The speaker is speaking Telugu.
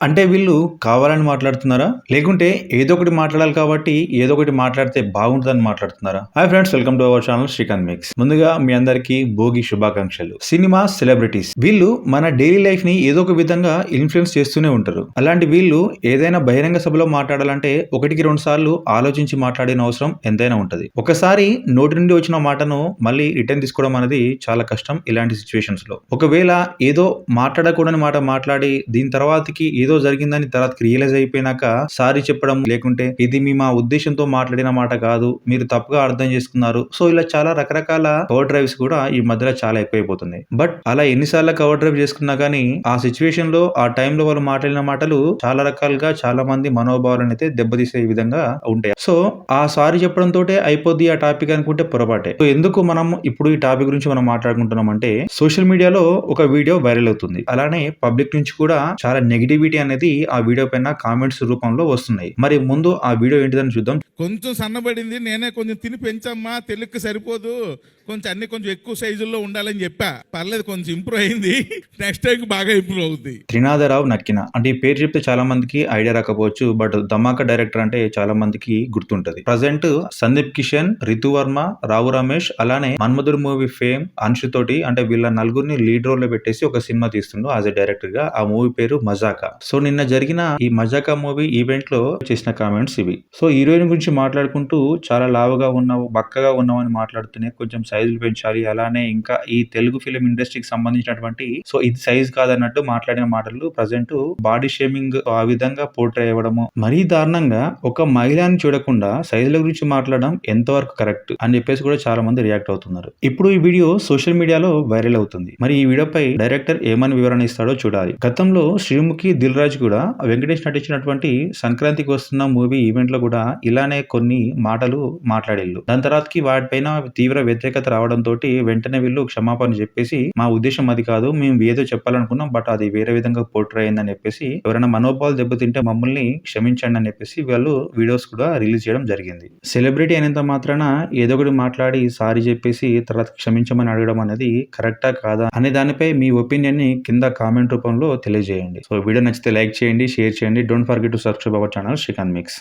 అంటే వీళ్ళు కావాలని మాట్లాడుతున్నారా? లేకుంటే ఏదో ఒకటి మాట్లాడాలి కాబట్టి ఏదో ఒకటి మాట్లాడితే బాగుంటదని మాట్లాడుతున్నారా? Hi friends, welcome to our channel Srikanth mix. ముందుగా మీ అందరికీ భోగి శుభాకాంక్షలు. సినిమా సెలబ్రిటీస్ వీళ్ళు మన డైలీ లైఫ్ ని ఏదో ఒక విధంగా ఇన్ఫ్లుయెన్స్ చేస్తూనే ఉంటారు. అలాంటి వీళ్ళు ఏదైనా బహిరంగ సభలో మాట్లాడాలంటే ఒకటికి రెండు సార్లు ఆలోచించి మాట్లాడిన అవసరం ఎంతైనా ఉంటది. ఒకసారి నోటి నుండి వచ్చిన మాటను మళ్ళీ రిటర్న్ తీసుకోవడం అనేది చాలా కష్టం ఇలాంటి సిచ్యువేషన్స్ లో. ఒకవేళ ఏదో మాట్లాడకూడని మాట మాట్లాడి దీని తర్వాతకి ఏదో జరిగిందని తర్వాతకి రియలైజ్ అయిపోయినాక సారీ చెప్పడం, లేకుంటే ఇది మా ఉద్దేశంతో మాట్లాడిన మాట కాదు, మీరు తప్పుగా అర్థం చేసుకున్నారు. సో ఇలా చాలా రకరకాల కవర్ డ్రైవ్స్ కూడా ఈ మధ్యలో చాలా ఎక్కువైపోతున్నాయి. బట్ అలా ఎన్నిసార్లు కవర్ డ్రైవ్ చేసుకున్నా కానీ ఆ సిచ్యువేషన్ లో ఆ టైంలో వాళ్ళు మాట్లాడిన మాటలు చాలా రకాలుగా చాలా మంది మనోభావాలను అయితే దెబ్బతీసే విధంగా ఉంటాయి. సో ఆ సారీ చెప్పడం తోటే అయిపోద్ది ఆ టాపిక్ అనుకుంటే పొరపాటే. సో ఎందుకు మనం ఇప్పుడు ఈ టాపిక్ గురించి మనం మాట్లాడుకుంటున్నాం అంటే, సోషల్ మీడియాలో ఒక వీడియో వైరల్ అవుతుంది. అలానే పబ్లిక్ నుంచి కూడా చాలా నెగిటివిటీ అనేది ఆ వీడియో పైన కామెంట్స్ రూపంలో వస్తున్నాయి. మరి ముందు ఆ వీడియో ఏంటిదని చూద్దాం. కొంచెం సన్నబడింది, నేనే కొంచెం తిని పెంచమ్మా, తెలుగుకి సరిపోదు, కొంచెం అన్ని కొంచెం ఎక్కువ సైజుల్లో ఉండాలని చెప్పా. పర్లేదు, కొంచెం ఇంప్రూవ్ అయింది. నెక్స్ట్ టైం బాగా ఇంప్రూవ్ అవుతుంది. త్రినాథరావు నక్కిన అంటే ఈ పేరు చెప్తే చాలా మందికి ఐడియా రాకపోవచ్చు, బట్ ధమాకా డైరెక్టర్ అంటే చాలా మందికి గుర్తుంటది. ప్రజెంట్ సందీప్ కిషన్, రితు వర్మ, రావు రమేష్, అలానే మన్మధుడు మూవీ ఫేమ్ అంశు తోటి అంటే వీళ్ళ నలుగురిని లీడ్ రోల్ లో పెట్టేసి ఒక సినిమా తీస్తుండు యాజ్ ఎ డైరెక్టర్ గా. ఆ మూవీ పేరు మజాకా. సో నిన్న జరిగిన ఈ మజాకా మూవీ ఈవెంట్ లో చేసిన కామెంట్స్ ఇవి. సో హీరోయిన్ గురించి మాట్లాడుకుంటూ చాలా లావుగా ఉన్నావు, బక్కగా ఉన్నావు అని మాట్లాడుతూనే కొంచెం సైజులు పెంచాలి, అలానే ఇంకా ఈ తెలుగు ఫిలిం ఇండస్ట్రీకి సంబంధించినటువంటి సో ఇది సైజ్ కాదన్నట్టు మాట్లాడిన మాటలు ప్రజెంట్ బాడీ షేమింగ్ ఆ విధంగా పోర్ట్రే అవ్వడము, మరీ దారుణంగా ఒక మహిళని చూడకుండా సైజుల గురించి మాట్లాడడం ఎంతవరకు కరెక్ట్ అని చెప్పేసి కూడా చాలా మంది రియాక్ట్ అవుతున్నారు. ఇప్పుడు ఈ వీడియో సోషల్ మీడియాలో వైరల్ అవుతుంది. మరి ఈ వీడియోపై డైరెక్టర్ ఏమని వివరణ ఇస్తాడో చూడాలి. గతంలో శ్రీముఖి, దిల్ రాజు కూడా వెంకటేష్ నటించినటువంటి సంక్రాంతికి వస్తున్న మూవీ ఈవెంట్ లో కూడా ఇలానే కొన్ని మాటలు మాట్లాడిల్లు. దాని తర్వాతకి వాటిపైన తీవ్ర వ్యతిరేకత రావడంతో వెంటనే వీళ్ళు క్షమాపణ చెప్పేసి మా ఉద్దేశం అది కాదు, మేము ఏదో చెప్పాలనుకున్నాం బట్ అది వేరే విధంగా పోర్ట్రే అయిందని చెప్పేసి, ఎవరైనా మనోభావాలు దెబ్బతింటే మమ్మల్ని క్షమించండి అని చెప్పేసి వాళ్ళు వీడియోస్ కూడా రిలీజ్ చేయడం జరిగింది. సెలబ్రిటీ అయినంత మాత్రాన ఏదో ఒకటి మాట్లాడి సారీ చెప్పేసి తర్వాత క్షమించమని అడగడం అనేది కరెక్టా కాదా అనే దానిపై మీ ఒపీనియన్ ని కింద కామెంట్ రూపంలో తెలియజేయండి. సో వీడియో నచ్చితే లైక్ చేయండి, షేర్ చేయండి. Don't forget to subscribe our channel Srikanth mix.